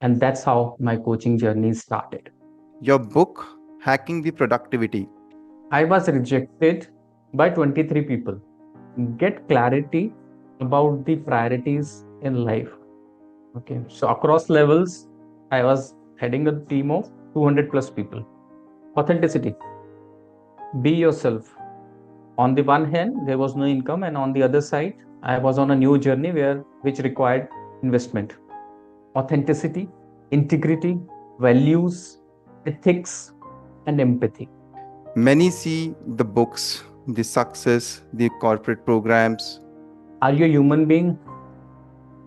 And that's how my coaching journey started. Your book, Hacking the Productivity. I was rejected by 23 people. Get clarity about the priorities in life. Okay. So across levels, I was heading a team of 200 plus people. Authenticity. Be yourself. On the one hand, there was no income, and on the other side, I was on a new journey which required investment. Authenticity, integrity, values, ethics, and empathy. Many see the books, the success, the corporate programs. Are you a human being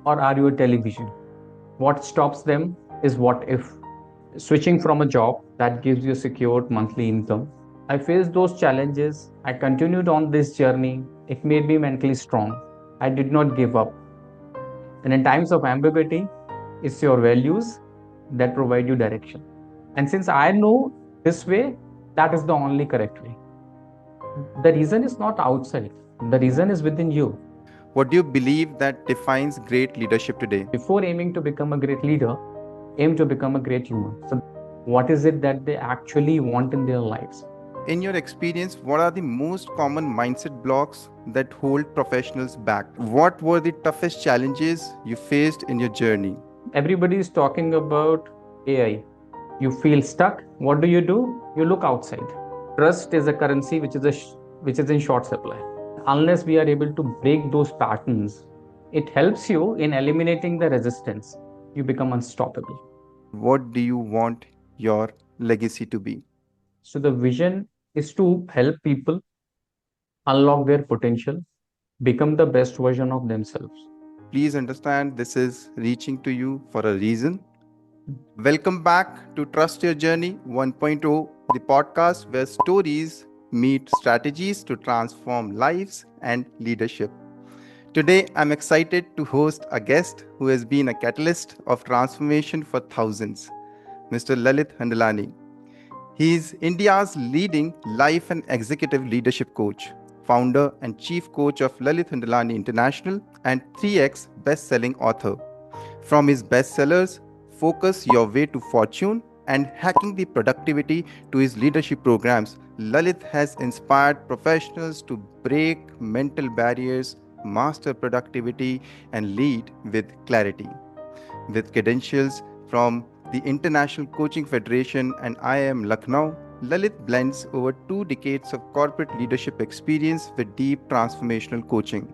or are you a television? What stops them is what if. Switching from a job that gives you a secured monthly income. I faced those challenges. I continued on this journey. It made me mentally strong. I did not give up. And in times of ambiguity, it's your values that provide you direction. And since I know this way, that is the only correct way. The reason is not outside, the reason is within you. What do you believe that defines great leadership today? Before aiming to become a great leader, aim to become a great human. So, what is it that they actually want in their lives? In your experience, what are the most common mindset blocks that hold professionals back? What were the toughest challenges you faced in your journey? Everybody is talking about AI. You feel stuck. What do? You look outside. Trust is a currency which is in short supply. Unless we are able to break those patterns, it helps you in eliminating the resistance. You become unstoppable. What do you want your legacy to be? So the vision is to help people unlock their potential, become the best version of themselves. Please understand this is reaching to you for a reason. Welcome back to Trust Your Journey 1.0, the podcast where stories meet strategies to transform lives and leadership. Today, I'm excited to host a guest who has been a catalyst of transformation for thousands, Mr. Lalit Hundalani. He is India's leading life and executive leadership coach, founder and chief coach of Lalit Hundalani International, and 3x best-selling author. From his bestsellers, Focus Your Way to Fortune and Hacking the Productivity, to his leadership programs, Lalit has inspired professionals to break mental barriers, master productivity, and lead with clarity. With credentials from the International Coaching Federation and IIM Lucknow, Lalit blends over 2 decades of corporate leadership experience with deep transformational coaching.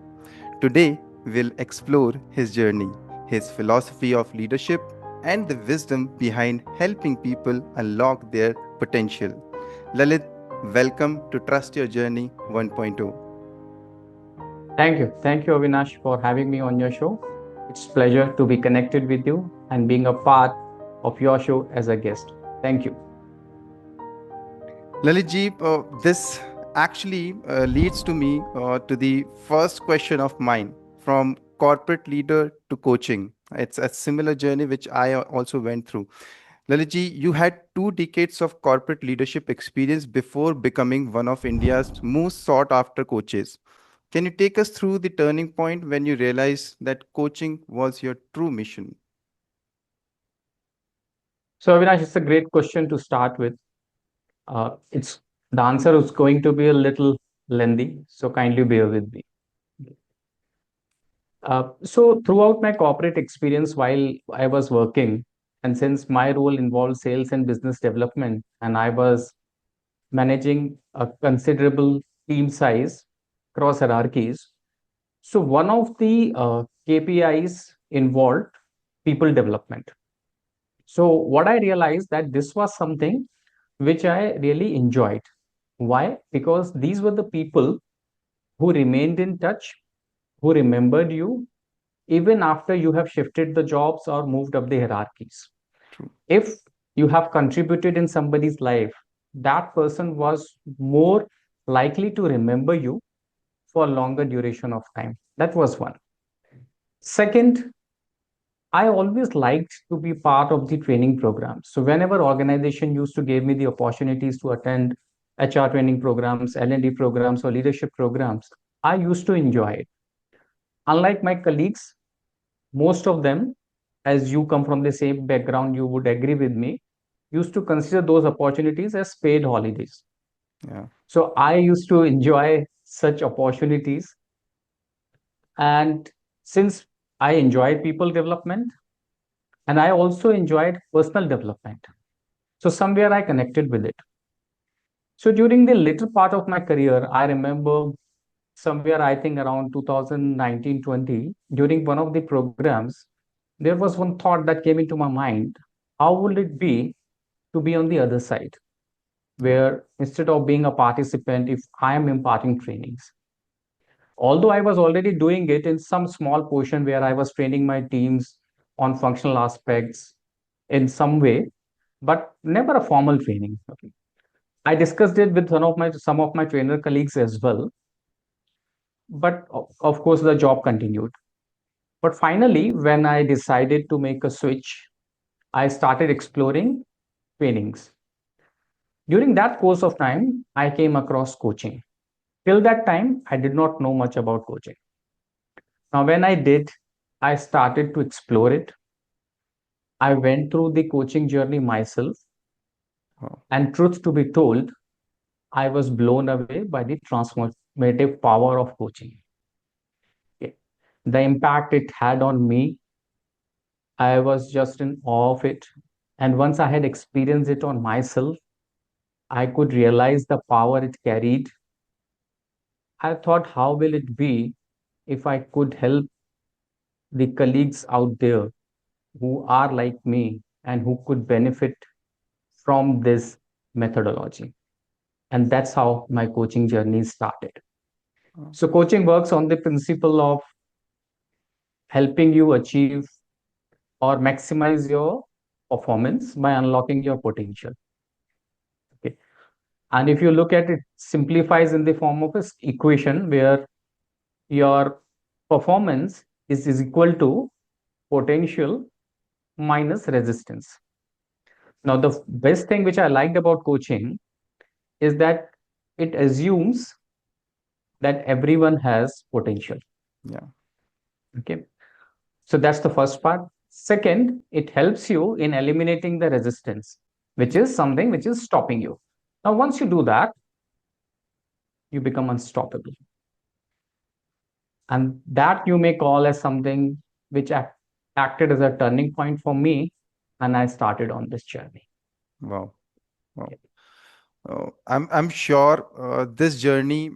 Today, we'll explore his journey, his philosophy of leadership, and the wisdom behind helping people unlock their potential. Lalit, welcome to Trust Your Journey 1.0. Thank you. Thank you, Avinash, for having me on your show. It's a pleasure to be connected with you and being a part of your show as a guest. Thank you. Lalitji, this actually leads to me to the first question of mine, from corporate leader to coaching. It's a similar journey which I also went through. Lalitji, you had 2 decades of corporate leadership experience before becoming one of India's most sought after coaches. Can you take us through the turning point when you realized that coaching was your true mission? So, Avinash, it's a great question to start with. It's the answer is going to be a little lengthy, so kindly bear with me. So, throughout my corporate experience while I was working, and since my role involved sales and business development, and I was managing a considerable team size across hierarchies, so one of the KPIs involved people development. So, what I realized that this was something which I really enjoyed. Why? Because these were the people who remained in touch, who remembered you even after you have shifted the jobs or moved up the hierarchies. True. If you have contributed in somebody's life, that person was more likely to remember you for a longer duration of time. That was one. Second, I always liked to be part of the training program. So whenever organization used to give me the opportunities to attend HR training programs, L&D programs, or leadership programs, I used to enjoy it. Unlike my colleagues, most of them as you come from the same background, you would agree with me, used to consider those opportunities as paid holidays. Yeah. So I used to enjoy such opportunities. And since I enjoyed people development and I also enjoyed personal development, so somewhere I connected with it. So during the later part of my career, I remember somewhere I think around 2019-20, during one of the programs, there was one thought that came into my mind. How would it be to be on the other side, Yeah. where instead of being a participant, if I am imparting trainings? Although I was already doing it in some small portion where I was training my teams on functional aspects in some way, but never a formal training. Okay. I discussed it with some of my trainer colleagues as well, but of course the job continued. But finally, when I decided to make a switch, I started exploring trainings. During that course of time, I came across coaching. Till that time, I did not know much about coaching. Now, when I did, I started to explore it. I went through the coaching journey myself, Wow. and truth to be told, I was blown away by the transformative power of coaching. Okay. The impact it had on me, I was just in awe of it. And once I had experienced it on myself, I could realize the power it carried. I thought, how will it be if I could help the colleagues out there who are like me and who could benefit from this methodology? And that's how my coaching journey started. Wow. So, coaching works on the principle of helping you achieve or maximize your performance by unlocking your potential. Okay. And if you look at it, simplifies in the form of a equation where your performance is equal to potential minus resistance. Now, the best thing which I liked about coaching is that it assumes that everyone has potential. Yeah. Okay. So that's the first part. Second, it helps you in eliminating the resistance, which is something which is stopping you. Now, once you do that, you become unstoppable. And that you may call as something which acted as a turning point for me. And I started on this journey. Wow. Wow. I'm sure this journey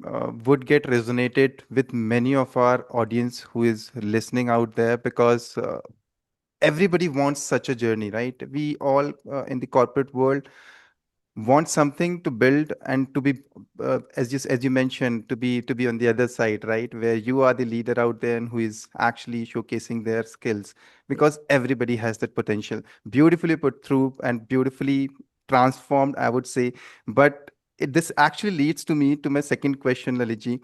would get resonated with many of our audience who is listening out there, because everybody wants such a journey, right? We all in the corporate world want something to build and to be, as you mentioned, to be on the other side, right, where you are the leader out there and who is actually showcasing their skills, because everybody has that potential, beautifully put through and beautifully transformed, I would say. But this actually leads to me to my second question, Lalitji.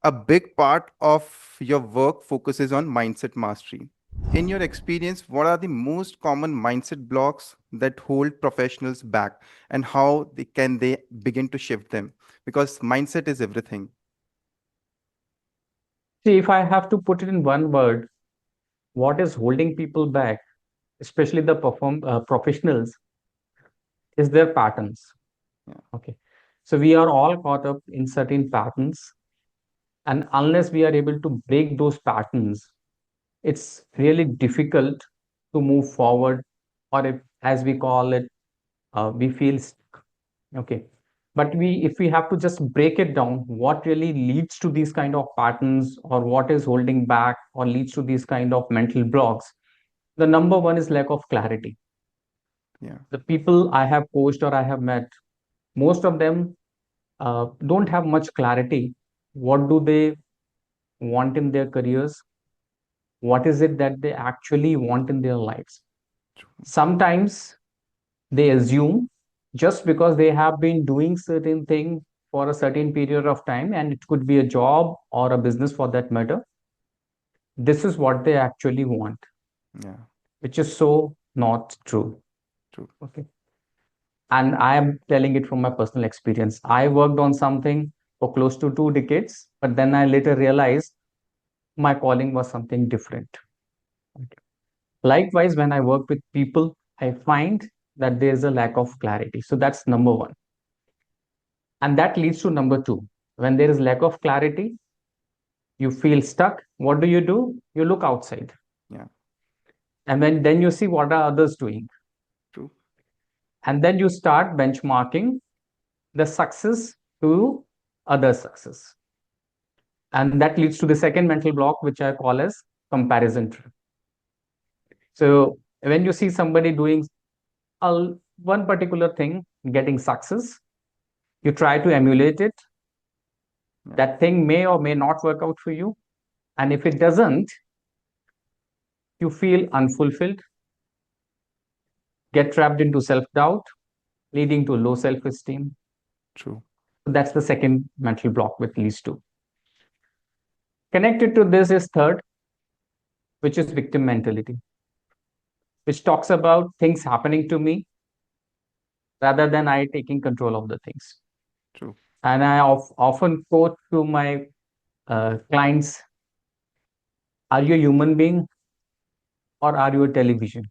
A big part of your work focuses on mindset mastery. In your experience, what are the most common mindset blocks that hold professionals back, and how they begin to shift them? Because mindset is everything. See, if I have to put it in one word, what is holding people back, especially the professionals, is their patterns. Yeah. Okay. So we are all caught up in certain patterns. And unless we are able to break those patterns, it's really difficult to move forward, or if, as we call it, we feel stuck. Okay. But if we have to just break it down, what really leads to these kind of patterns, or what is holding back or leads to these kind of mental blocks, the number one is lack of clarity. Yeah. The people I have coached or I have met, most of them don't have much clarity. What do they want in their careers? What is it that they actually want in their lives? Sometimes they assume just because they have been doing certain thing for a certain period of time, and it could be a job or a business for that matter, this is what they actually want, Yeah. which is so not true. True. Okay. And I am telling it from my personal experience. I worked on something for close to 2 decades, but then I later realized my calling was something different. Okay. Likewise, when I work with people, I find that there's a lack of clarity. So that's number one. And that leads to number two. When there is lack of clarity, you feel stuck. What do? You look outside. Yeah. And then you see what are others doing. True. And then you start benchmarking the success to other success. And that leads to the second mental block, which I call as comparison trap. So when you see somebody doing one particular thing, getting success, you try to emulate it. Yeah. That thing may or may not work out for you. And if it doesn't, you feel unfulfilled, get trapped into self doubt, leading to low self esteem. True. So that's the second mental block with leads to. Connected to this is third, which is victim mentality, which talks about things happening to me rather than I taking control of the things. True. And I often quote to my clients, are you a human being or are you a television?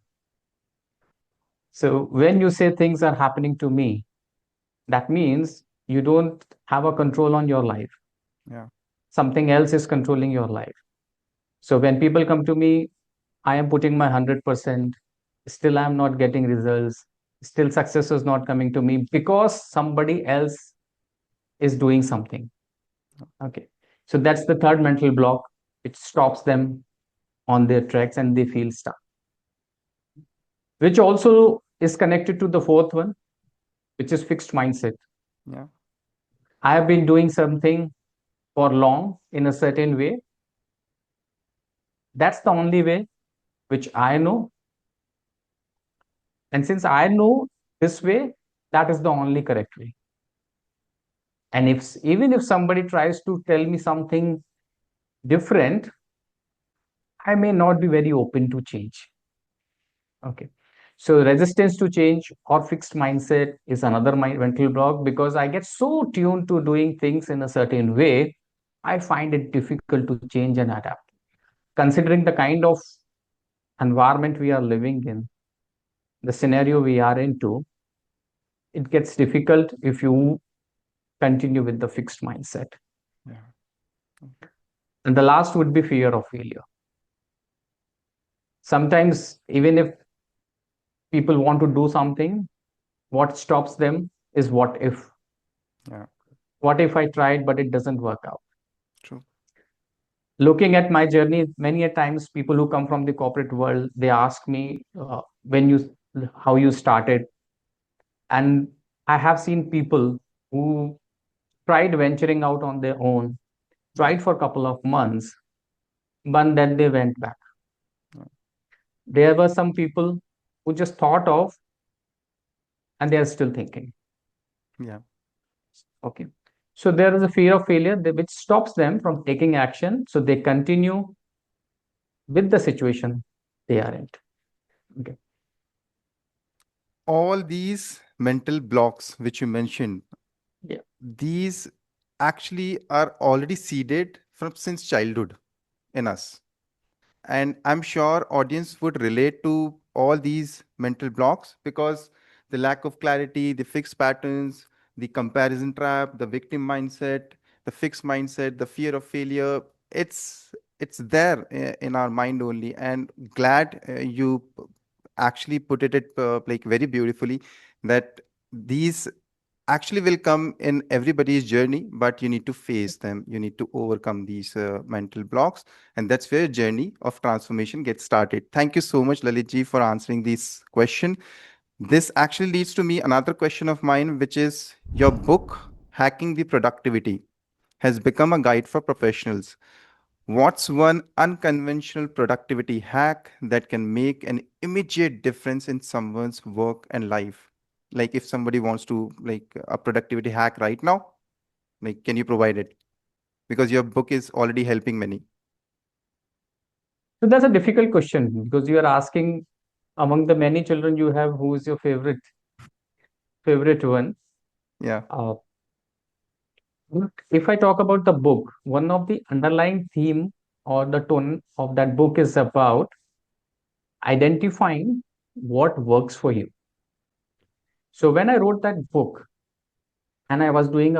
So when you say things are happening to me, that means you don't have a control on your life. Yeah. Something else is controlling your life. So when people come to me, I am putting my 100%, still I'm not getting results, still success is not coming to me because somebody else is doing something. Okay. So that's the third mental block. It stops them on their tracks and they feel stuck, which also is connected to the fourth one, which is fixed mindset. Yeah. I have been doing something for long in a certain way. That's the only way which I know. And since I know this way, that is the only correct way. And if even if somebody tries to tell me something different, I may not be very open to change. Okay. So resistance to change or fixed mindset is another mental block because I get so tuned to doing things in a certain way, I find it difficult to change and adapt. Considering the kind of environment we are living in, the scenario we are into, it gets difficult if you continue with the fixed mindset. Yeah. And the last would be fear of failure. Sometimes, even if people want to do something, what stops them is what if. Yeah. What if I tried, but it doesn't work out? True. Looking at my journey, many a times people who come from the corporate world, they ask me how you started. And I have seen people who tried venturing out on their own, Yeah. tried for a couple of months, but then they went back. Yeah. There were some people who just thought of and they are still thinking. Yeah. Okay. So there is a fear of failure which stops them from taking action. So they continue with the situation they are in. Okay. All these mental blocks which you mentioned, Yeah. these actually are already seeded from since childhood in us. And I'm sure audience would relate to all these mental blocks because the lack of clarity, the fixed patterns, the comparison trap, the victim mindset, the fixed mindset, the fear of failure, it's there in our mind only. And glad you actually put it like very beautifully that these actually will come in everybody's journey, but you need to face them, you need to overcome these mental blocks, and that's where journey of transformation gets started. Thank you so much, Lalit ji, for answering this question. This actually leads to me another question of mine, which is your book Hacking the Productivity has become a guide for professionals. What's one unconventional productivity hack that can make an immediate difference in someone's work and life? Like if somebody wants to like a productivity hack right now, like can you provide it? Because your book is already helping many. So that's a difficult question because you are asking among the many children you have, who is your favorite one? Yeah. Uh, if I talk about the book, one of the underlying theme or the tone of that book is about identifying what works for you. So when I wrote that book and I was doing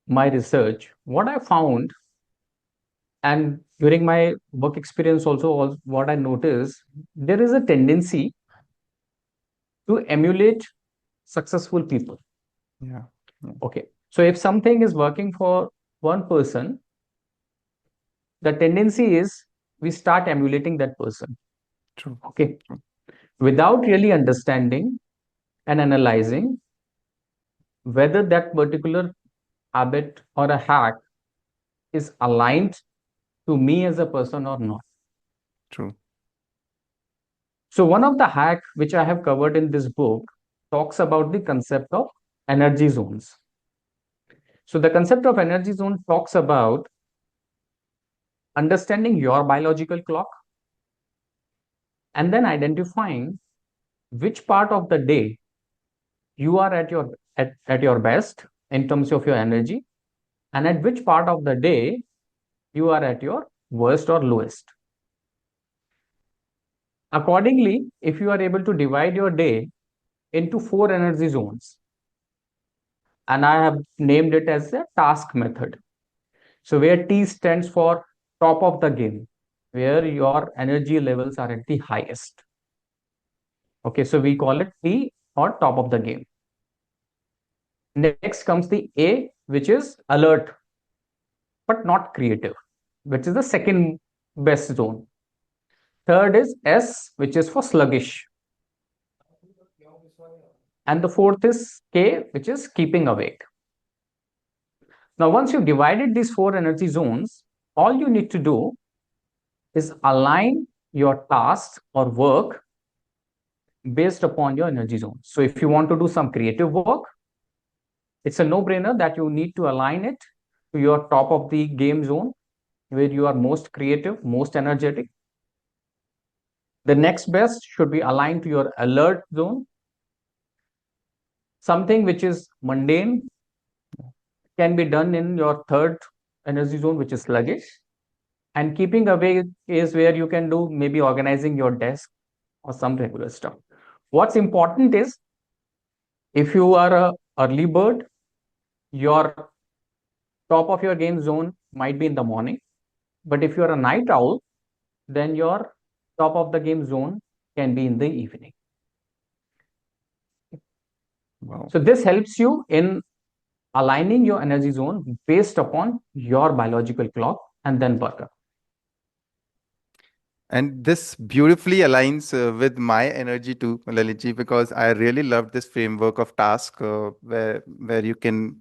my research, what I found, and during my work experience also, what I noticed, there is a tendency to emulate successful people. Yeah. Yeah. Okay. So if something is working for one person, the tendency is we start emulating that person. True. Okay. True. Without really understanding and analyzing whether that particular habit or a hack is aligned to me as a person or not. True. So one of the hack which I have covered in this book talks about the concept of energy zones. So the concept of energy zone talks about understanding your biological clock and then identifying which part of the day you are at your best in terms of your energy, and at which part of the day you are at your worst or lowest. Accordingly, if you are able to divide your day into four energy zones, and I have named it as a task method. So where T stands for top of the game, where your energy levels are at the highest. Okay, so we call it T, or top of the game. Next comes the A, which is alert but not creative, which is the second best zone. Third is S, which is for sluggish. And the fourth is K, which is keeping awake. Now, once you've divided these four energy zones, all you need to do is align your tasks or work based upon your energy zone. So, if you want to do some creative work, it's a no brainer that you need to align it to your top of the game zone where you are most creative, most energetic. The next best should be aligned to your alert zone. Something which is mundane can be done in your third energy zone, which is sluggish. And keeping away is where you can do maybe organizing your desk or some regular stuff. What's important is if you are a early bird, your top of your game zone might be in the morning. But if you're a night owl, then your top of the game zone can be in the evening. Wow. So this helps you in aligning your energy zone based upon your biological clock and then work up. And this beautifully aligns with my energy too, Lalitji, because I really love this framework of task where you can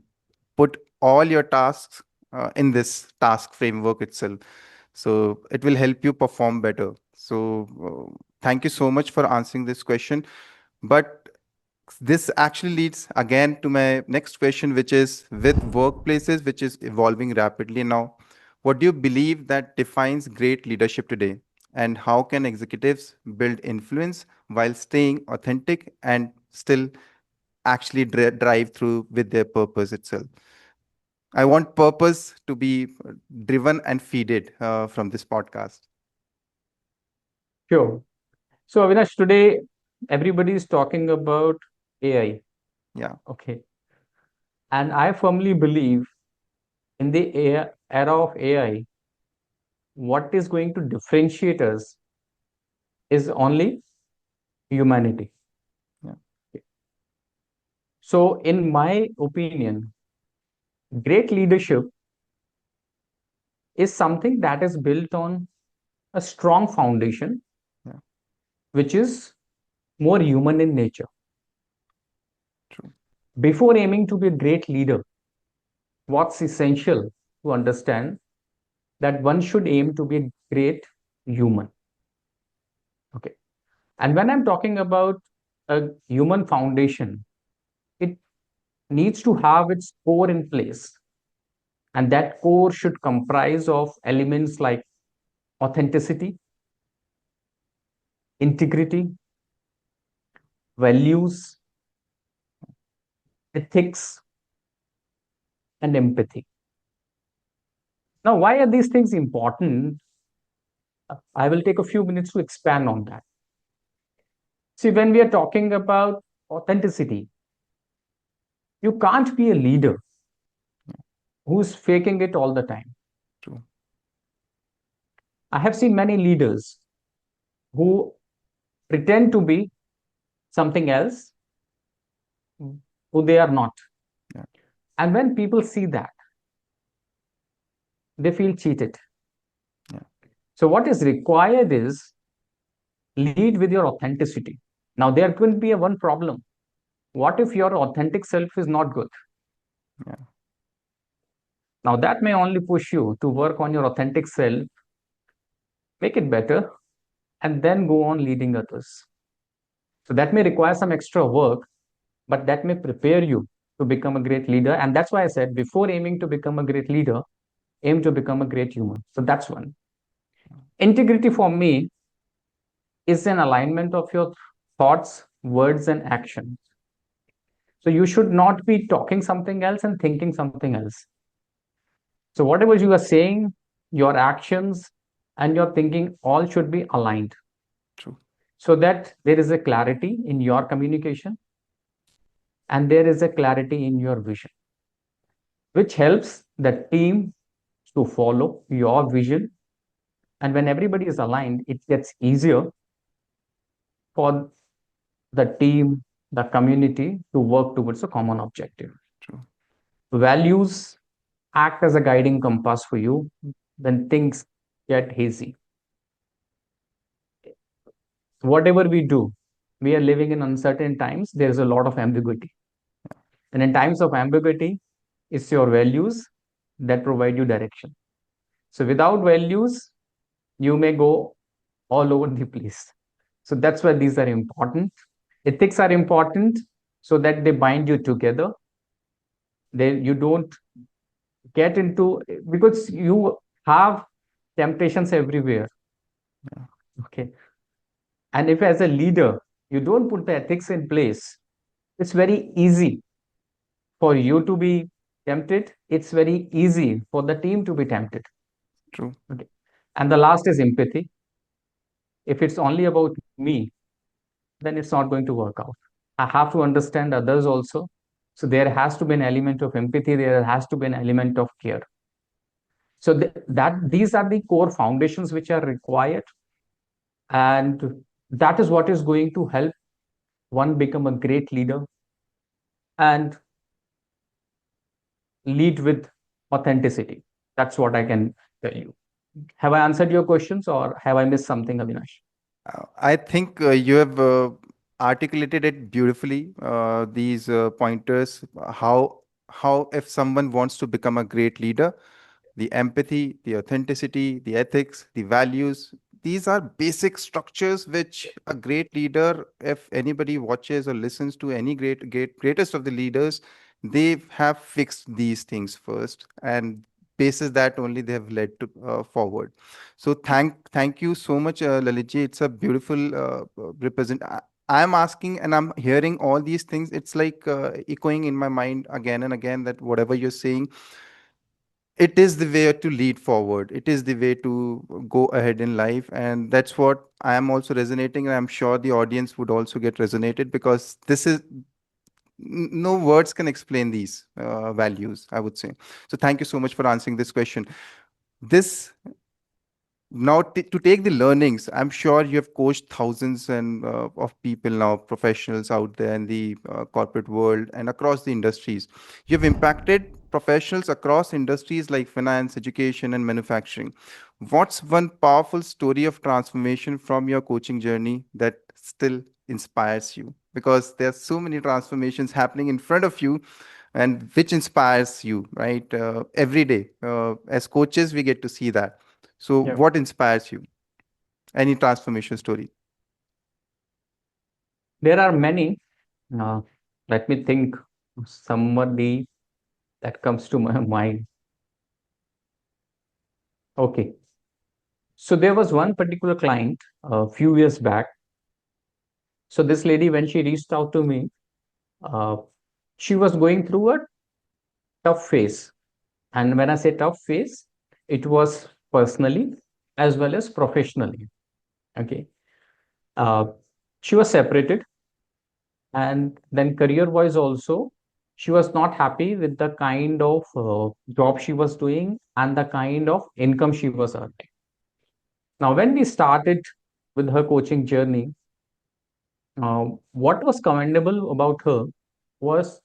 put all your tasks in this task framework itself. So it will help you perform better. So thank you so much for answering this question. But this actually leads again to my next question, which is with workplaces, which is evolving rapidly now. What do you believe that defines great leadership today? And how can executives build influence while staying authentic and still actually drive through with their purpose itself? I want purpose to be driven and feeded from this podcast. Sure. So Avinash, today everybody is talking about AI. Yeah, Okay. And I firmly believe in the AI, era of AI, what is going to differentiate us is only humanity. yeah, So, in my opinion, great leadership is something that is built on a strong foundation, yeah, which is more human in nature. true. Before aiming to be a great leader, what's essential to understand that one should aim to be a great human. Okay. And when I'm talking about a human foundation, it needs to have its core in place. And that core should comprise of elements like authenticity, integrity, values, ethics, and empathy. Now, why are these things important? I will take a few minutes to expand on that. See, when we are talking about authenticity, you can't be a leader who's faking it all the time. True. I have seen many leaders who pretend to be something else who they are not. Yeah. And when people see that, they feel cheated. Yeah. So, what is required is lead with your authenticity. Now, there could be a one problem. What if your authentic self is not good? Yeah. Now, that may only push you to work on your authentic self, make it better, and then go on leading others. So, that may require some extra work, but that may prepare you to become a great leader. And that's why I said before aiming to become a great leader, aim to become a great human. So, that's one. Integrity for me is an alignment of your thoughts, words, and actions. So you should not be talking something else and thinking something else. So whatever you are saying, your actions, and your thinking all should be aligned True. so that there is a clarity in your communication and there is a clarity in your vision, which helps the team to follow your vision. And when everybody is aligned, it gets easier for the team, the community to work towards a common objective. True. Values act as a guiding compass for you when things get hazy. Whatever we do, we are living in uncertain times. There is a lot of ambiguity. And in times of ambiguity, it's your values that provide you direction. So without values, you may go all over the place. So that's why these are important. Ethics are important so that they bind you together. You don't get into, because you have temptations everywhere. Yeah. Okay. And if as a leader, you don't put the ethics in place, it's very easy for you to be tempted. It's very easy for the team to be tempted. True. Okay. And the last is empathy. If it's only about me, then it's not going to work out. I have to understand others also. So there has to be an element of empathy. There has to be an element of care. So that these are the core foundations which are required, and that is what is going to help one become a great leader and lead with authenticity. That's what I can tell you. Have I answered your questions or have I missed something, Avinash? I think you have articulated it beautifully. These pointers, how if someone wants to become a great leader, the empathy, the authenticity, the ethics, the values. These are basic structures which a great leader, if anybody watches or listens to any greatest of the leaders, they have fixed these things first, and basis that only they have led to forward. So thank you so much, Lalitji. It's a beautiful represent. I'm asking and I'm hearing all these things. It's like echoing in my mind again and again that whatever you're saying, it is the way to lead forward. It is the way to go ahead in life, and that's what I am also resonating. And I'm sure the audience would also get resonated because this is no words can explain these values, I would say. So thank you so much for answering this question. This now to take the learnings, I'm sure you have coached thousands and of people now, professionals out there in the corporate world and across the industries. You've impacted professionals across industries like finance, education, and manufacturing. What's one powerful story of transformation from your coaching journey that still inspires you? Because there are so many transformations happening in front of you, and which inspires you, right? Every day as coaches we get to see that. So, Yeah. what inspires you? Any transformation story? There are many. Uh, Let me think of somebody that comes to my mind. Okay. So there was one particular client a few years back. So this lady, when she reached out to me, uh, she was going through a tough phase. And when I say tough phase, it was personally as well as professionally. Okay. Uh, She was separated, and then career wise also, she was not happy with the kind of job she was doing and the kind of income she was earning. Now, when we started with her coaching journey, what was commendable about her was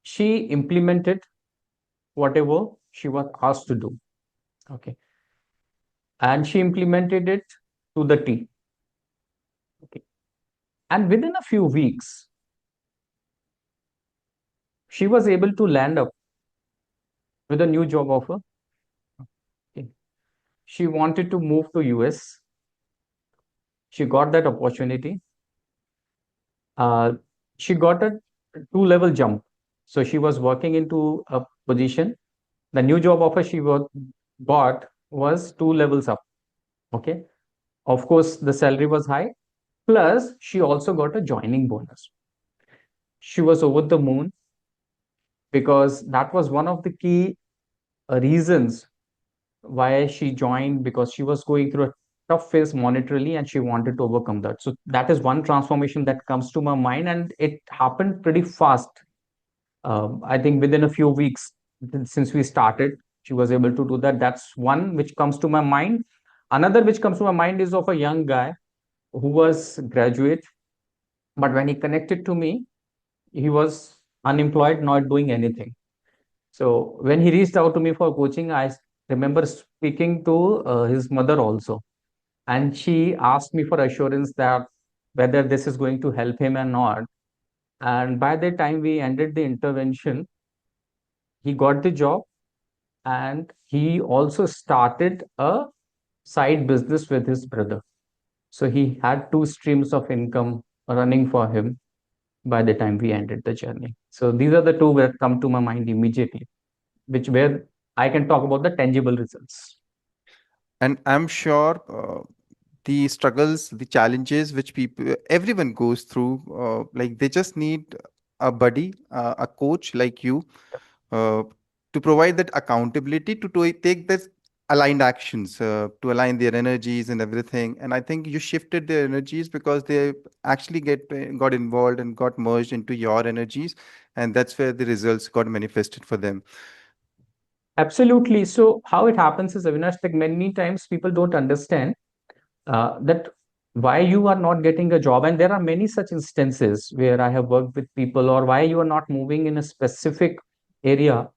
she implemented whatever she was asked to do. Okay. And she implemented it to the T. Okay. And within a few weeks, she was able to land up with a new job offer. Okay. She wanted to move to US. She got that opportunity. Uh, she got a two-level jump. So she was working into a position. The new job offer got was two levels up. Okay. Of course, the salary was high. Plus, she also got a joining bonus. She was over the moon because that was one of the key reasons why she joined, because she was going through a tough phase monetarily and she wanted to overcome that. So that is one transformation that comes to my mind, and it happened pretty fast. I think within a few weeks since we started, she was able to do that. That's one which comes to my mind. Another which comes to my mind is of a young guy who was graduate, but when he connected to me, he was unemployed, not doing anything. So when he reached out to me for coaching, I remember speaking to his mother also, and she asked me for assurance that whether this is going to help him or not. And by the time we ended the intervention, he got the job, and he also started a side business with his brother. So he had two streams of income running for him by the time we ended the journey. So these are the two that come to my mind immediately, which where I can talk about the tangible results. And I'm sure the struggles, the challenges which people, everyone goes through, like they just need a buddy, a coach like you, uh, to provide that accountability to take this aligned actions, to align their energies and everything. And I think you shifted their energies because they actually got involved and got merged into your energies, and that's where the results got manifested for them. Absolutely. So how it happens is, Avinash, like many times people don't understand that why you are not getting a job. And there are many such instances where I have worked with people, or why you are not moving in a specific area.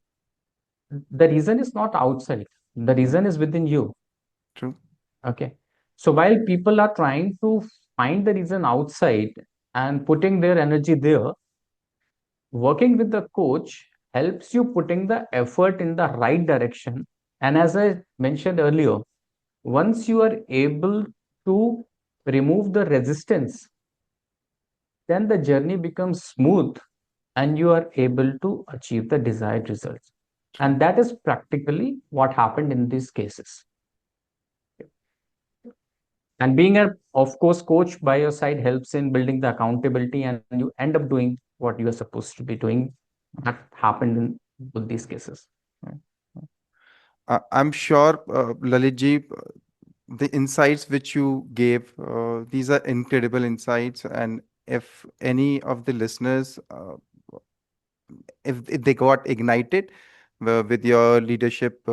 The reason is not outside. The Yeah, reason is within you. true. Okay. So while people are trying to find the reason outside and putting their energy there, working with the coach helps you putting the effort in the right direction. And as I mentioned earlier, once you are able to remove the resistance, then the journey becomes smooth and you are able to achieve the desired results. True. And that is practically what happened in these cases. And being a, of course, coach by your side helps in building the accountability, and you end up doing what you are supposed to be doing. That happened in both these cases. Yeah. I'm sure, Lalitji, the insights which you gave, these are incredible insights. And if any of the listeners, if they got ignited with your leadership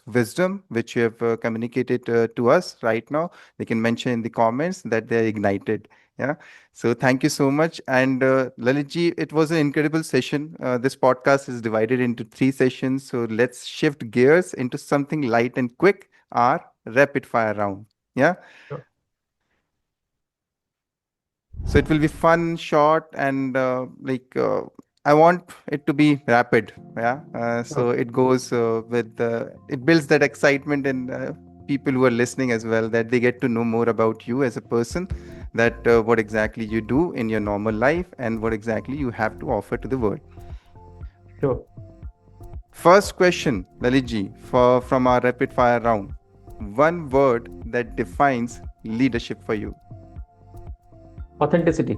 wisdom, which you have communicated to us right now, they can mention in the comments that they're ignited. Yeah. So thank you so much. And Lalitji, it was an incredible session. This podcast is divided into three sessions. So let's shift gears into something light and quick, our rapid fire round. Yeah. Sure. So it will be fun, short, and I want it to be rapid. Yeah. Sure. So it goes with it builds that excitement in people who are listening as well, that they get to know more about you as a person, that what exactly you do in your normal life and what exactly you have to offer to the world. Sure. First question, Lalitji, for from our rapid fire round. One word that defines leadership for you. Authenticity.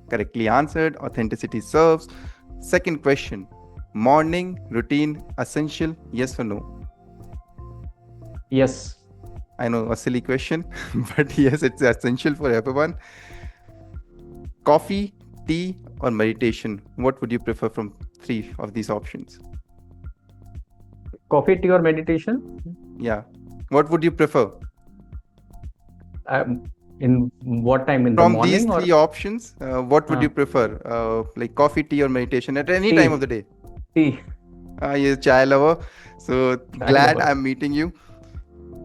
Correctly answered. Authenticity serves. Second question. Morning routine essential? Yes or no? Yes. I know, a silly question, but yes, it's essential for everyone. Coffee, tea, or meditation? What would you prefer from three of these options? Coffee, tea, or meditation? Yeah. What would you prefer? In what time? In the From these morning or three options, what would uh, you prefer? Like coffee, tea, or meditation at any time of tea? the day? Tea. You're a chai lover. So Chai glad lover. I'm meeting you.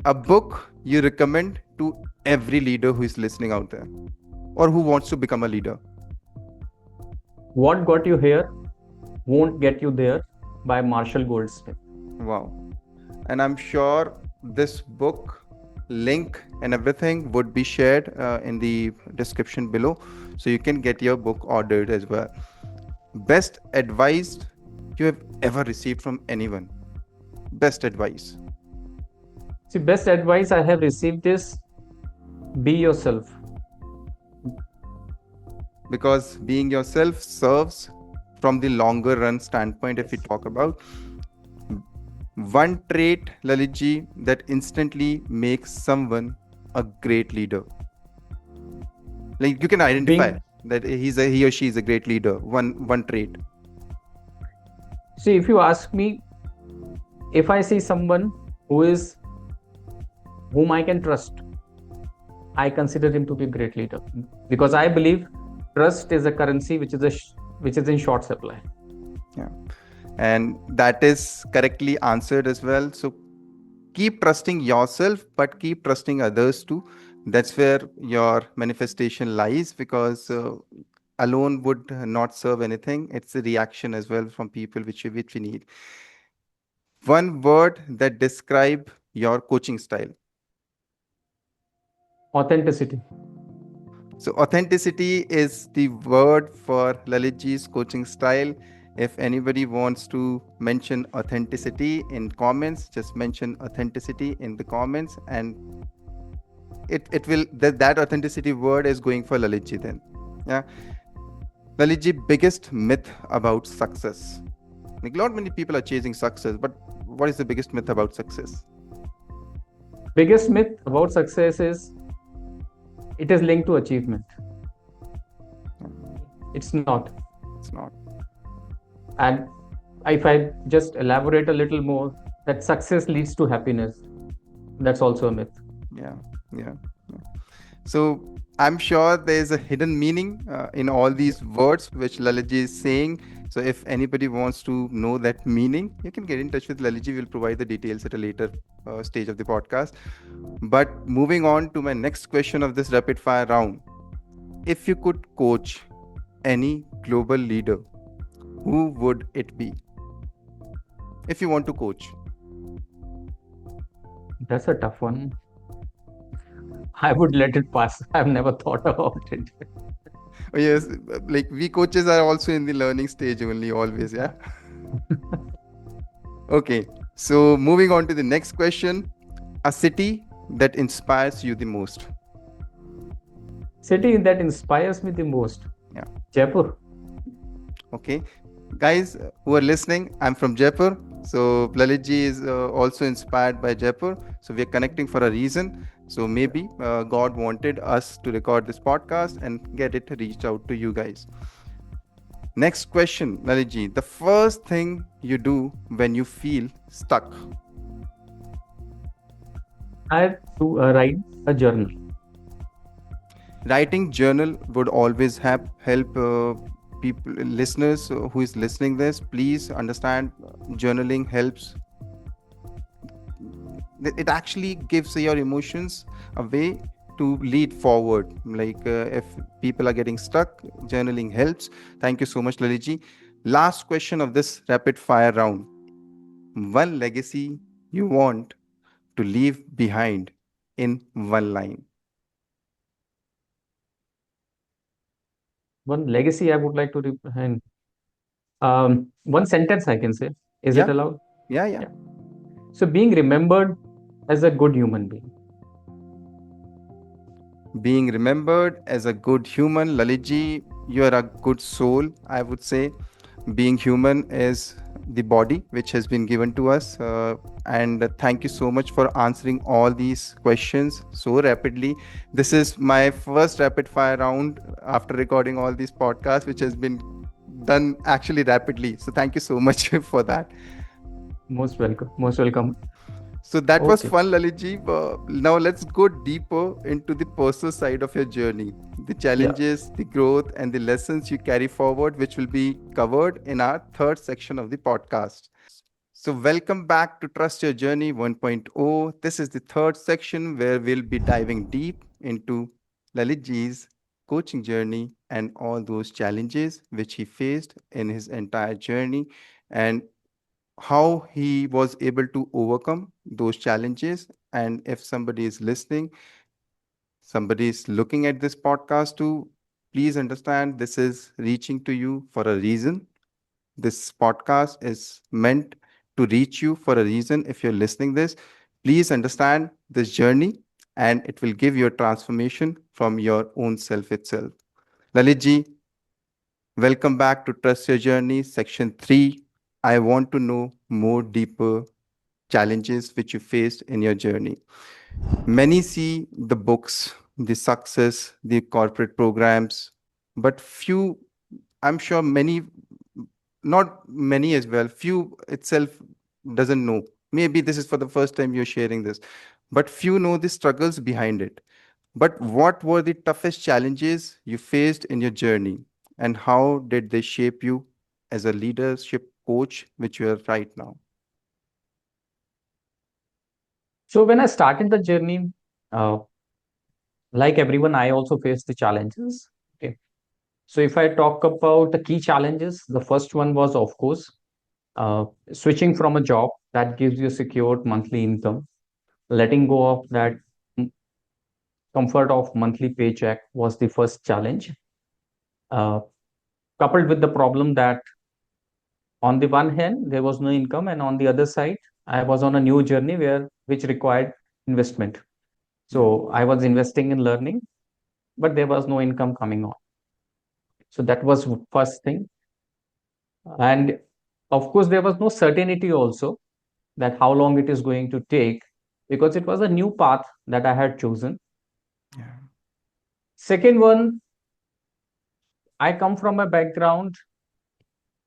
A book you recommend to every leader who is listening out there or who wants to become a leader. What got you here won't get you there by Marshall Goldsmith. Wow. And I'm sure this book link and everything would be shared in the description below, so you can get your book ordered as well. Best advice you have ever received from anyone? Best advice? See, best advice I have received is be yourself. Because being yourself serves from the longer run standpoint. If we talk about one trait, Lalitji, that instantly makes someone a great leader, like you can identify Being that he or she is a great leader. One trait. See, if you ask me, if I see someone who is whom I can trust, I consider him to be a great leader because I believe trust is a currency which is in short supply. Yeah, and that is correctly answered as well. So keep trusting yourself, but keep trusting others too. That's where your manifestation lies, because alone would not serve anything. It's a reaction as well from people which we need. One word that describe your coaching style. Authenticity. So authenticity is the word for Lalitji's coaching style. If anybody wants to mention authenticity in comments, just mention authenticity in the comments, and it will that authenticity word is going for Lalitji then. Yeah. Lalitji, biggest myth about success. Like, not many people are chasing success, but what is the biggest myth about success? Biggest myth about success is it is linked to achievement. It's not. It's not. And if I just elaborate a little more, that success leads to happiness. That's also a myth. Yeah. Yeah. So I'm sure there's a hidden meaning in all these words which Lalitji is saying. So if anybody wants to know that meaning, you can get in touch with Lalitji. We'll provide the details at a later stage of the podcast. But moving on to my next question of this rapid fire round. If you could coach any global leader, who would it be? If you want to coach. That's a tough one. I would let it pass. I've never thought about it. Oh, yes, like we coaches are also in the learning stage only, always. Yeah. Okay. So moving on to the next question. A city that inspires you the most. City that inspires me the most. Yeah. Jaipur. Okay. Guys who are listening, I'm from Jaipur. So Lalitji is also inspired by Jaipur. So we are connecting for a reason. So maybe God wanted us to record this podcast and get it reached out to you guys. Next question, Lalitji. The first thing you do when you feel stuck. I have to write a journal. Writing journal would always help people, listeners who is listening this. Please understand, journaling helps. It actually gives your emotions a way to lead forward. Like if people are getting stuck, journaling helps. Thank you so much, Lalitji. Last question of this rapid fire round. One legacy you want to leave behind in one line. One legacy I would like to behind. One sentence I can say. Is it Yeah, allowed? yeah, yeah. Yeah. So being remembered as a good human being. Being remembered as a good human. Lalitji, you are a good soul, I would say. Being human is the body which has been given to us. And thank you so much for answering all these questions so rapidly. This is my first rapid fire round after recording all these podcasts, which has been done actually rapidly. So thank you so much for that. Most welcome. Most welcome. So that was Okay. fun, Lalitji. Now let's go deeper into the personal side of your journey, the Yeah. challenges, the growth, and the lessons you carry forward, which will be covered in our third section of the podcast. So, welcome back to Trust Your Journey 1.0. This is the third section where we'll be diving deep into Lalitji's coaching journey and all those challenges which he faced in his entire journey, and how he was able to overcome those challenges. And if somebody is listening, somebody is looking at this podcast too, please understand this is reaching to you for a reason. This podcast is meant to reach you for a reason. If you're listening this, please understand this journey, and it will give you a transformation from your own self itself. Lalit ji, welcome back to Trust Your Journey, section 3. I want to know more deeper challenges which you faced in your journey. Many see the books, the success, the corporate programs, but few, I'm sure many, not many as well, few itself doesn't know. Maybe this is for the first time you're sharing this, but few know the struggles behind it. But what were the toughest challenges you faced in your journey, and how did they shape you as a leadership coach, which you are right now? So when I started the journey, uh, like everyone, I also faced the challenges. Okay. So if I talk about the key challenges, the first one was, of course, switching from a job that gives you secured monthly income, letting go of that comfort of monthly paycheck was the first challenge. Uh, Coupled with the problem that on the one hand there was no income, and on the other side I was on a new journey where which required investment. Yeah, So I was investing in learning, but there was no income coming on. So that was first thing. And of course there was no certainty also that how long it is going to take, because it was a new path that I had chosen. yeah, Second one, I come from a background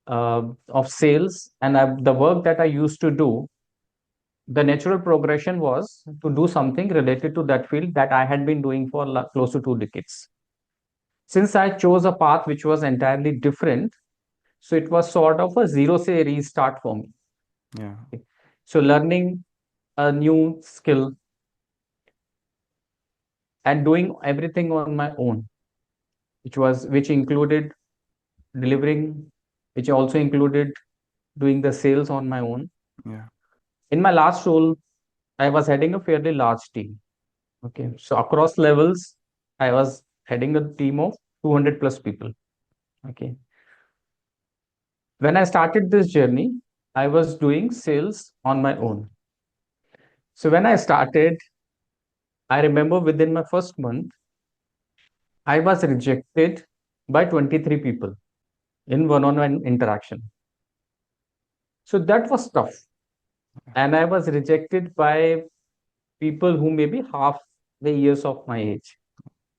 of sales, and the work that I used to do, the natural progression was to do something related to that field that I had been doing for close to 2 decades. Since I chose a path which was entirely different, so it was sort of a zero say restart for me. yeah, Okay. So learning a new skill and doing everything on my own, which included delivering, which also included doing the sales on my own. yeah, In my last role, I was heading a fairly large team. Okay. So across levels, I was heading a team of 200 plus people. Okay. When I started this journey, I was doing sales on my own. So when I started, I remember within my first month, I was rejected by 23 people in one on one interaction. So that was tough. And I was rejected by people who may be half the years of my age.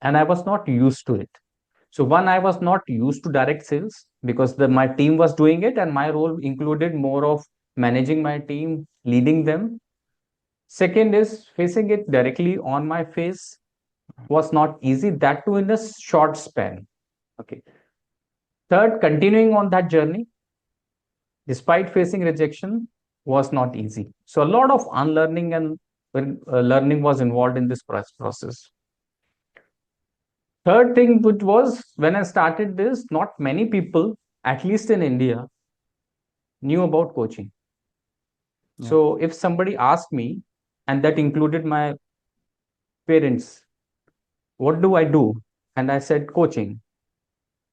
And I was not used to it. So one, I was not used to direct sales because my team was doing it, and my role included more of managing my team, leading them. Second is facing it directly on my face was not easy, that too in a short span. Okay. Third, continuing on that journey, despite facing rejection, was not easy. So a lot of unlearning and learning was involved in this process. Third thing, which was when I started this, not many people, at least in India, knew about coaching. yeah, So if somebody asked me, and that included my parents, what do I do? And I said coaching.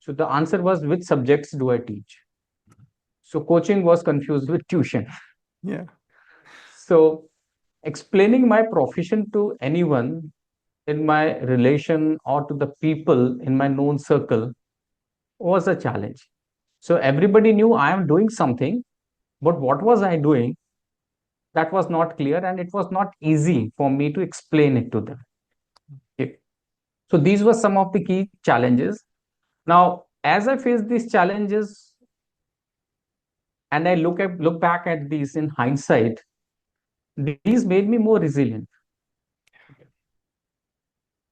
So the answer was, which subjects do I teach? So coaching was confused with tuition. yeah, So explaining my profession to anyone in my relation or to the people in my known circle was a challenge. So everybody knew I am doing something, But what was I doing? That was not clear, and it was not easy for me to explain it to them. Okay. So these were some of the key challenges. Now, as I face these challenges and I look back at these in hindsight, these made me more resilient.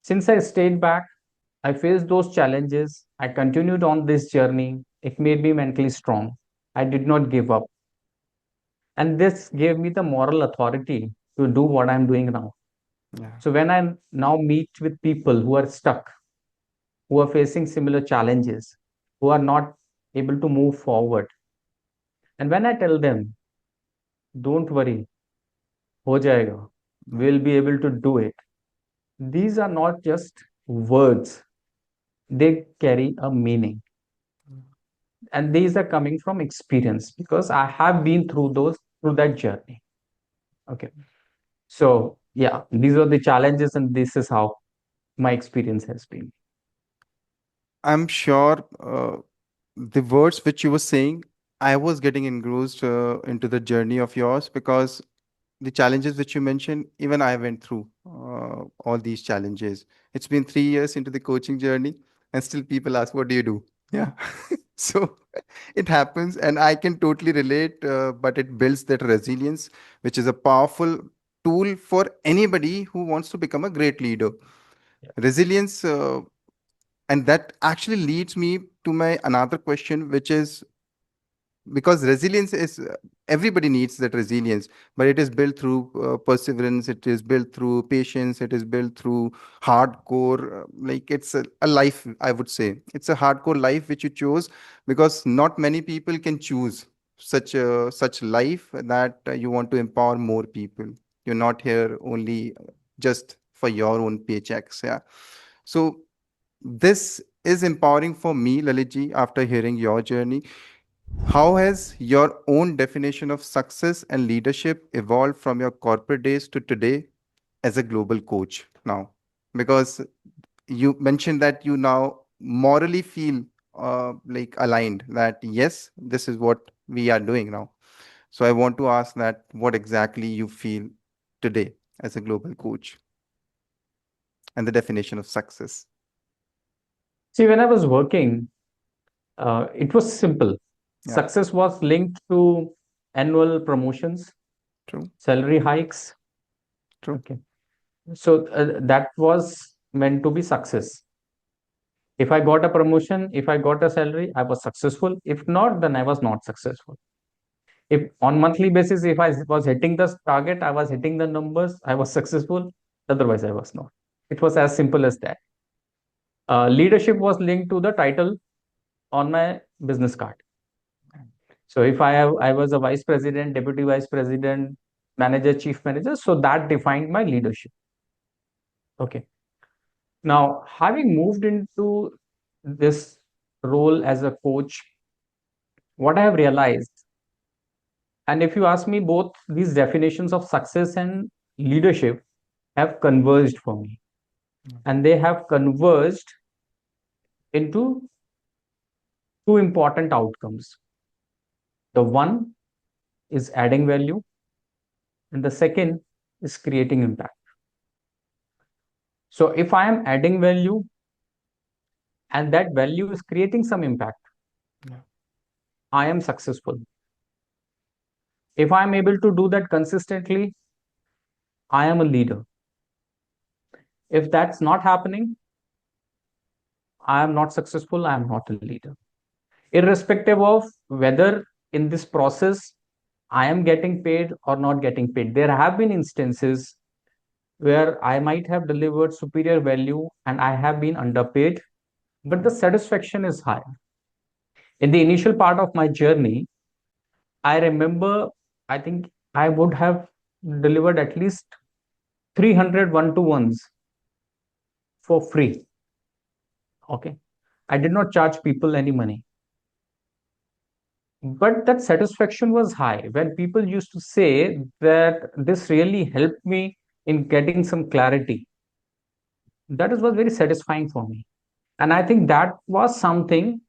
Since I stayed back, I faced those challenges. I continued on this journey. It made me mentally strong. I did not give up. And this gave me the moral authority to do what I'm doing now. Yeah. So when I now meet with people who are stuck, who are facing similar challenges, who are not able to move forward, and when I tell them, don't worry, ho jayega, Yeah. we'll be able to do it. These are not just words, they carry a meaning. And these are coming from experience because I have been through that journey. Okay. So yeah, these are the challenges, and this is how my experience has been. I'm sure the words which you were saying, I was getting engrossed into the journey of yours, because the challenges which you mentioned, even I went through all these challenges. It's been 3 years into the coaching journey, and still people ask, "What do you do?" Yeah, so it happens, and I can totally relate. But it builds that resilience, which is a powerful tool for anybody who wants to become a great leader. Yeah. Resilience, and that actually leads me to my another question, which is, because resilience is, everybody needs that resilience, but it is built through perseverance, it is built through patience, it is built through hardcore, like it's a life, I would say it's a hardcore life which you chose, because not many people can choose such life that you want to empower more people. You're not here only just for your own paychecks. Yeah. So this is empowering for me, Lalitji, after hearing your journey. How has your own definition of success and leadership evolved from your corporate days to today as a global coach now? Because you mentioned that you now morally feel like aligned, that yes, this is what we are doing now. So I want to ask that what exactly you feel today as a global coach and the definition of success. See, when I was working, it was simple. Yeah, Success was linked to annual promotions, true, salary hikes. true. Okay. So that was meant to be success. If I got a promotion, if I got a salary, I was successful. If not, then I was not successful. If on monthly basis, if I was hitting the target, I was hitting the numbers, I was successful. Otherwise, I was not. It was as simple as that. Leadership was linked to the title on my business card. So if I was a vice president, deputy vice president, manager, chief manager, so that defined my leadership. Okay. Now, having moved into this role as a coach, what I have realized, and if you ask me, both these definitions of success and leadership have converged for me. And they have converged into two important outcomes. The one is adding value, and the second is creating impact. So if I am adding value and that value is creating some impact, Yeah. I am successful. If I am able to do that consistently, I am a leader. If that's not happening, I am not successful, I am not a leader. Irrespective of whether in this process I am getting paid or not getting paid. There have been instances where I might have delivered superior value and I have been underpaid, but the satisfaction is high. In the initial part of my journey, I remember, I think I would have delivered at least 300 one-to-ones for free. Okay. I did not charge people any money. But that satisfaction was high when people used to say that this really helped me in getting some clarity. That was very satisfying for me. And I think that was something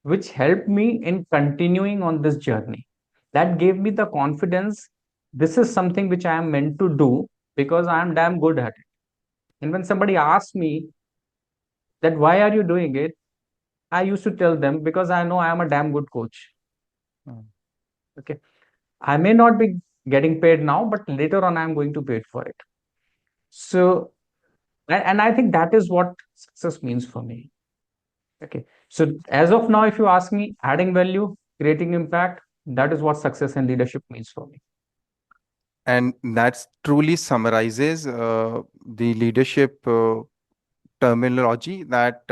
which helped me in continuing on this journey. That gave me the confidence. This is something which I am meant to do because I am damn good at it. And when somebody asks me that why are you doing it, I used to tell them because I know I am a damn good coach. Mm. Okay. I may not be getting paid now, but later on I'm going to pay for it. So, and I think that is what success means for me. Okay. So as of now, if you ask me, adding value, creating impact, that is what success and leadership means for me. And that truly summarizes the leadership terminology that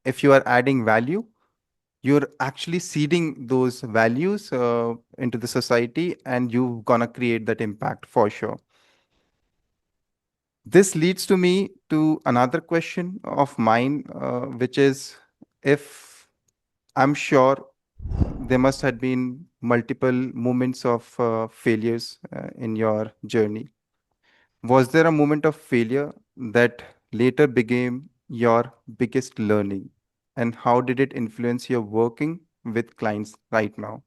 if you are adding value, you're actually seeding those values into the society and you're gonna create that impact for sure. This leads to me to another question of mine, which is, if I'm sure there must have been multiple moments of failures in your journey. Was there a moment of failure that later became your biggest learning? And how did it influence your working with clients right now?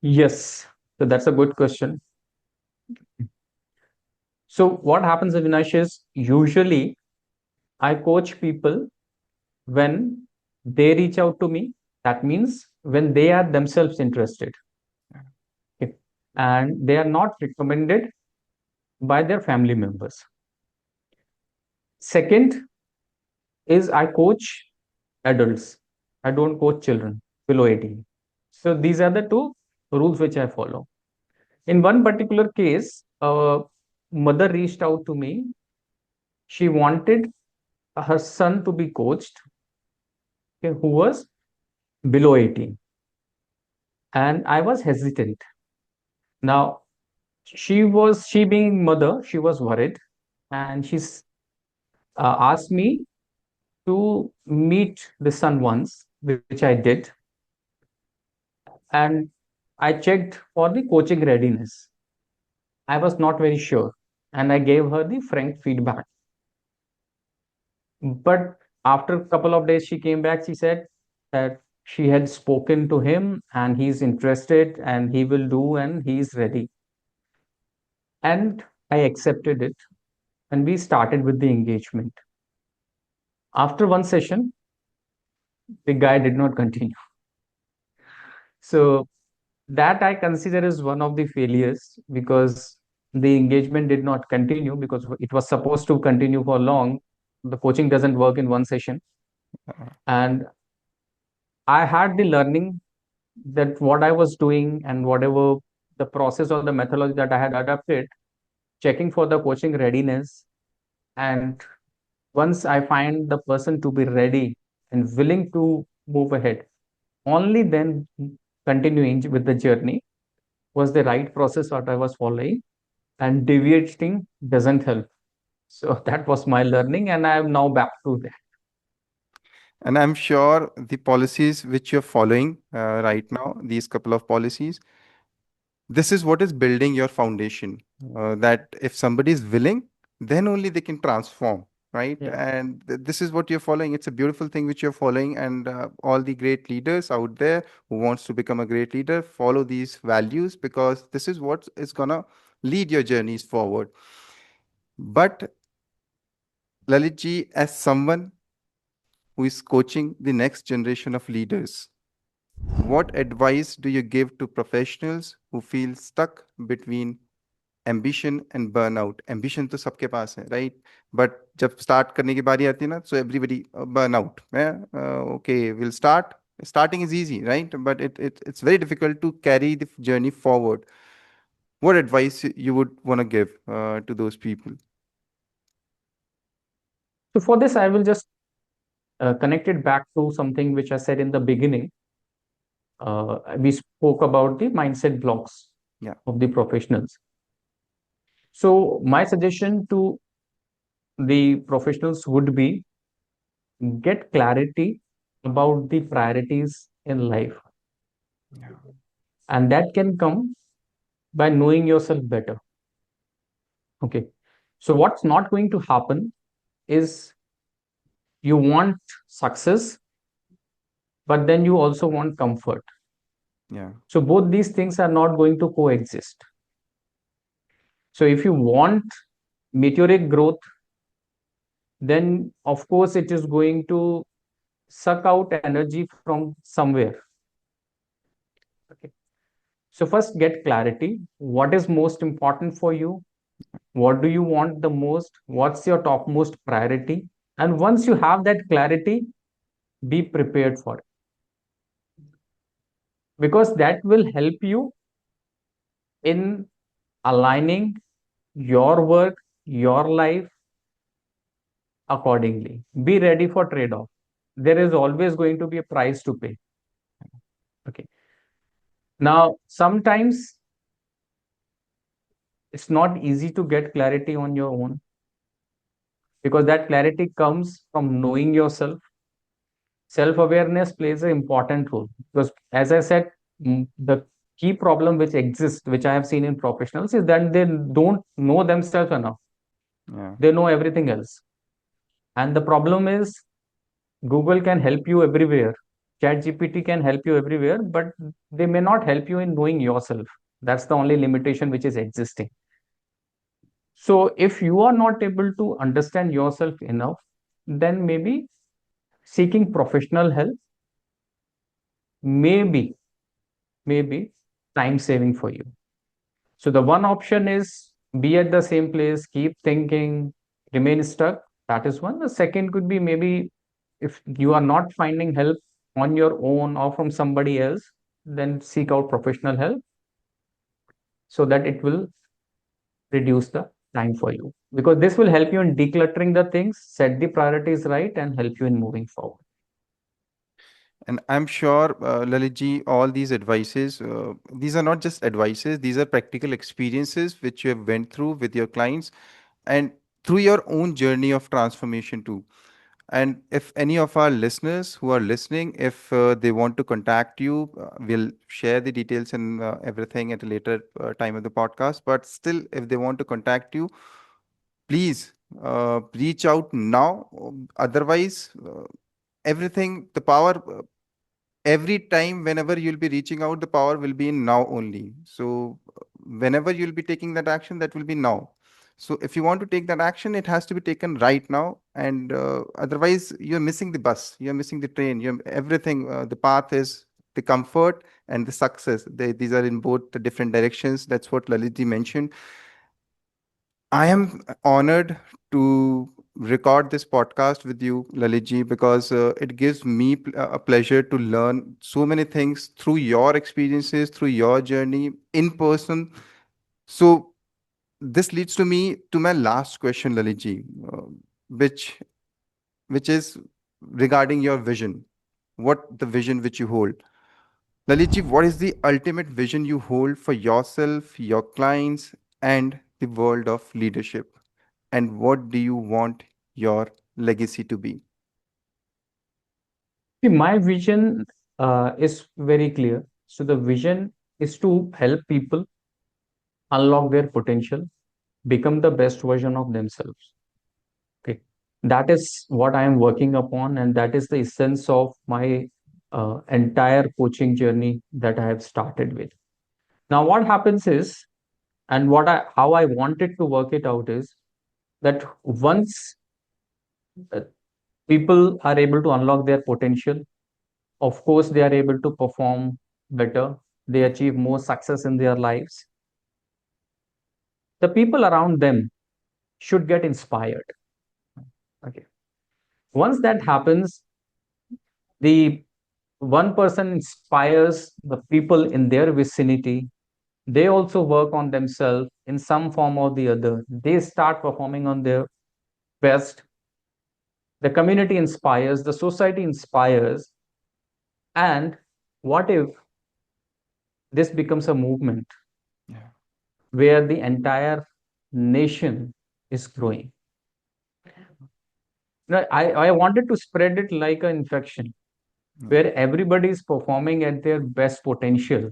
Yes. So that's a good question. So what happens, Avinash, is usually I coach people when they reach out to me. That means when they are themselves interested. Okay. And they are not recommended by their family members. Second is I coach adults. I don't coach children below 18. So these are the two rules which I follow. In one particular case, a mother reached out to me. She wanted her son to be coached, okay, who was below 18. And I was hesitant. Now, she being mother, she was worried and she's asked me to meet the son once, which I did. And I checked for the coaching readiness. I was not very sure. And I gave her the frank feedback. But after a couple of days, she came back. She said that she had spoken to him and he's interested and he will do and he's ready. And I accepted it and we started with the engagement. After one session, the guy did not continue. So that I consider as one of the failures because the engagement did not continue because it was supposed to continue for long. The coaching doesn't work in one session. Uh, And I had the learning that what I was doing and whatever the process or the methodology that I had adapted, checking for the coaching readiness. And once I find the person to be ready and willing to move ahead, only then continuing with the journey was the right process what I was following. And deviating doesn't help. So that was my learning, and I am now back to that. And I'm sure the policies which you're following right now, these couple of policies, this is what is building your foundation. That if somebody is willing, then only they can transform, right? Yeah. And this is what you're following. It's a beautiful thing which you're following, and all the great leaders out there who wants to become a great leader follow these values, because this is what is gonna lead your journeys forward. But Lalit ji, as someone who is coaching the next generation of leaders, what advice do you give to professionals who feel stuck between ambition and burnout? Ambition तो सबके पास है, right? But जब start करने की बारी आती है ना, so everybody burnout. Okay, we'll start. Starting is easy, right? But it's very difficult to carry the journey forward. What advice you would want to give to those people? So for this, I will just connect it back to something which I said in the beginning. We spoke about the mindset blocks Yeah. of the professionals. So my suggestion to the professionals would be get clarity about the priorities in life, and that can come by knowing yourself better. Okay. So what's not going to happen is you want success, but then you also want comfort. Yeah. So both these things are not going to coexist. So if you want meteoric growth, then of course it is going to suck out energy from somewhere. Okay. So first get clarity. What is most important for you? What do you want the most? What's your topmost priority? And once you have that clarity, be prepared for it, because that will help you in aligning your work, your life accordingly. Be ready for trade off. There is always going to be a price to pay. Okay. Now, sometimes it's not easy to get clarity on your own, because that clarity comes from knowing yourself. Self awareness plays an important role, because, as I said, the key problem which exists, which I have seen in professionals, is that they don't know themselves enough. Yeah. They know everything else. And the problem is, Google can help you everywhere. ChatGPT can help you everywhere, but they may not help you in knowing yourself. That's the only limitation which is existing. So if you are not able to understand yourself enough, then maybe seeking professional help maybe maybe time saving for you. So the one option is be at the same place, keep thinking, remain stuck. That is one. The second could be, maybe if you are not finding help on your own or from somebody else, then seek out professional help, so that it will reduce the time for you. Because this will help you in decluttering the things, set the priorities right, and help you in moving forward. And I'm sure, Lalitji, all these advices, these are not just advices, these are practical experiences which you have went through with your clients and through your own journey of transformation too. And if any of our listeners who are listening, if they want to contact you, we'll share the details and everything at a later time of the podcast. But still, if they want to contact you, please reach out now. Otherwise, everything, the power, every time, whenever you'll be reaching out, the power will be in now only. So, whenever you'll be taking that action, that will be now. So, if you want to take that action, it has to be taken right now. And otherwise, you're missing the bus, you're missing the train, you're everything. The path is the comfort and the success. These are in both the different directions. That's what Lalitji mentioned. I am honored to record this podcast with you, Lalitji, because it gives me a pleasure to learn so many things through your experiences, through your journey in person. So this leads to me to my last question, Lalitji, which which is regarding your vision. What the vision which you hold? Lalitji, what is the ultimate vision you hold for yourself, your clients, and the world of leadership? And what do you want your legacy to be? See, my vision is very clear. So the vision is to help people unlock their potential, become the best version of themselves. Okay, that is what I am working upon, and that is the essence of my entire coaching journey that I have started with. Now, what happens is, and how I wanted to work it out is that once uh, people are able to unlock their potential, of course, they are able to perform better. They achieve more success in their lives. The people around them should get inspired. Okay. Once that happens, the one person inspires the people in their vicinity. They also work on themselves in some form or the other. They start performing on their best. The community inspires, the society inspires. And what if this becomes a movement Yeah. where the entire nation is growing? Now, I wanted to spread it like an infection, Yeah. where everybody is performing at their best potential.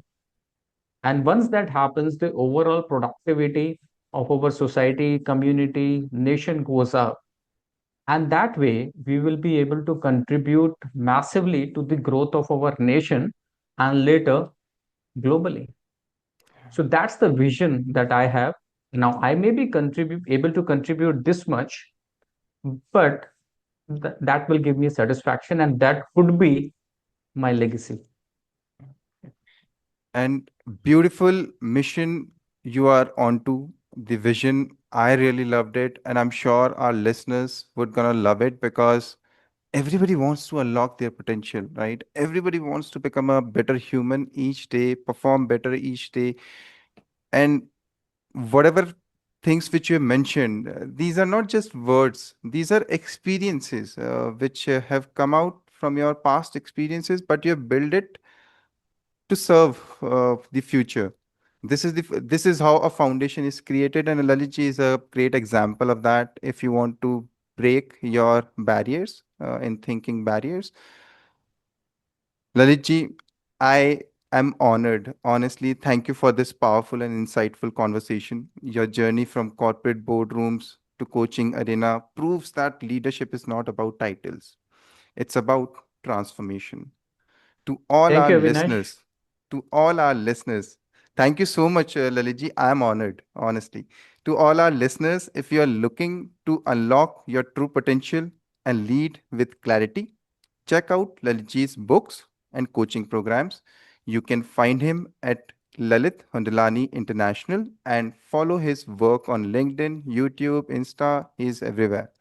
And once that happens, the overall productivity of our society, community, nation goes up. And that way, we will be able to contribute massively to the growth of our nation and later globally. So that's the vision that I have. Now, I may be able to contribute this much, but that will give me satisfaction, and that could be my legacy. And beautiful mission you are onto. The vision, I really loved it, and I'm sure our listeners would gonna love it because everybody wants to unlock their potential, right? Everybody wants to become a better human each day, perform better each day, and whatever things which you mentioned, these are not just words, these are experiences which have come out from your past experiences, but you have built it to serve the future. This is how a foundation is created, and Lalitji is a great example of that. If you want to break your barriers in thinking barriers, Lalitji, I am honored. Honestly, thank you for this powerful and insightful conversation. Your journey from corporate boardrooms to coaching arena proves that leadership is not about titles. It's about transformation. To all Thank our you, Avinash. listeners, to all our listeners, thank you so much, Lalitji. I am honored, honestly. To all our listeners, if you are looking to unlock your true potential and lead with clarity, check out Lalitji's books and coaching programs. You can find him at Lalit Hundalani International and follow his work on LinkedIn, YouTube, Insta. He's everywhere.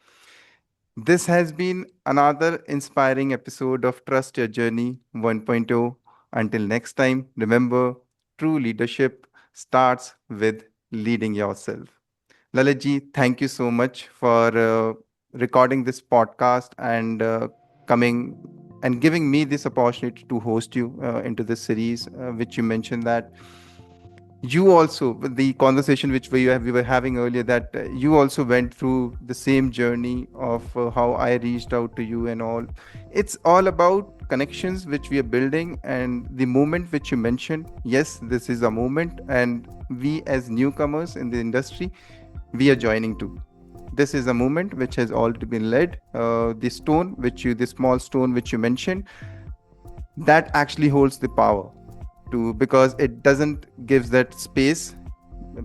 This has been another inspiring episode of Trust Your Journey 1.0. Until next time, remember true leadership starts with leading yourself. Lalitji, thank you so much for recording this podcast and coming and giving me this opportunity to host you into this series, which you mentioned that you also the conversation which we were having earlier, that you also went through the same journey of how I reached out to you and all. It's all about connections which we are building, and the moment which you mentioned, yes, this is a moment, and we as newcomers in the industry, we are joining too. This is a movement which has already been led. The small stone which you mentioned, that actually holds the power to, because it doesn't gives that space.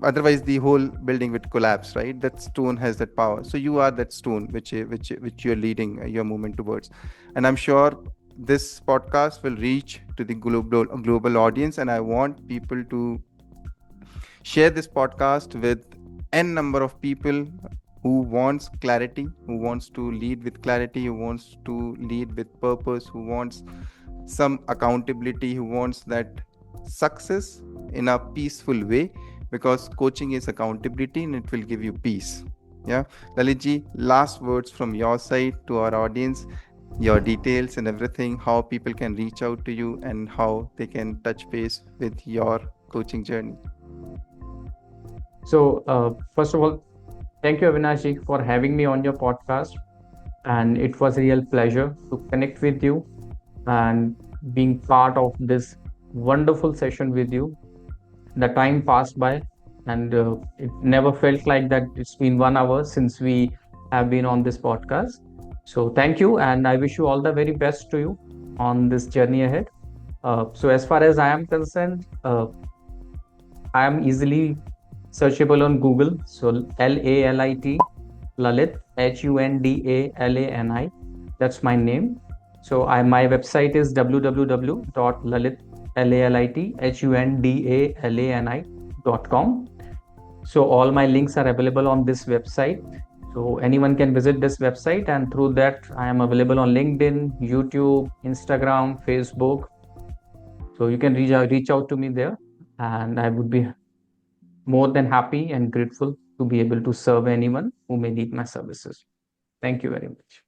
Otherwise, the whole building would collapse, right? That stone has that power. So you are that stone which you're leading your movement towards. And I'm sure this podcast will reach to the global audience, and I want people to share this podcast with n number of people who wants clarity, who wants to lead with clarity, who wants to lead with purpose, who wants some accountability, who wants that success in a peaceful way, because coaching is accountability and it will give you peace. Yeah, Lalitji, last words from your side to our audience, your details and everything, how people can reach out to you and how they can touch base with your coaching journey. So, first of all, thank you, Avinash ji, for having me on your podcast. And it was a real pleasure to connect with you and being part of this wonderful session with you. The time passed by, and it never felt like that it's been 1 hour since we have been on this podcast. So, thank you, and I wish you all the very best to you on this journey ahead. So, as far as I am concerned, I am easily searchable on Google. So Lalit, Lalit, Hundalani. That's my name. So my website is www.lalithandalani.com. So all my links are available on this website. So anyone can visit this website, and through that I am available on LinkedIn, YouTube, Instagram, Facebook. So you can reach out to me there, and I would be more than happy and grateful to be able to serve anyone who may need my services. Thank you very much.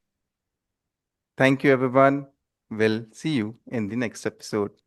Thank you, everyone. We'll see you in the next episode.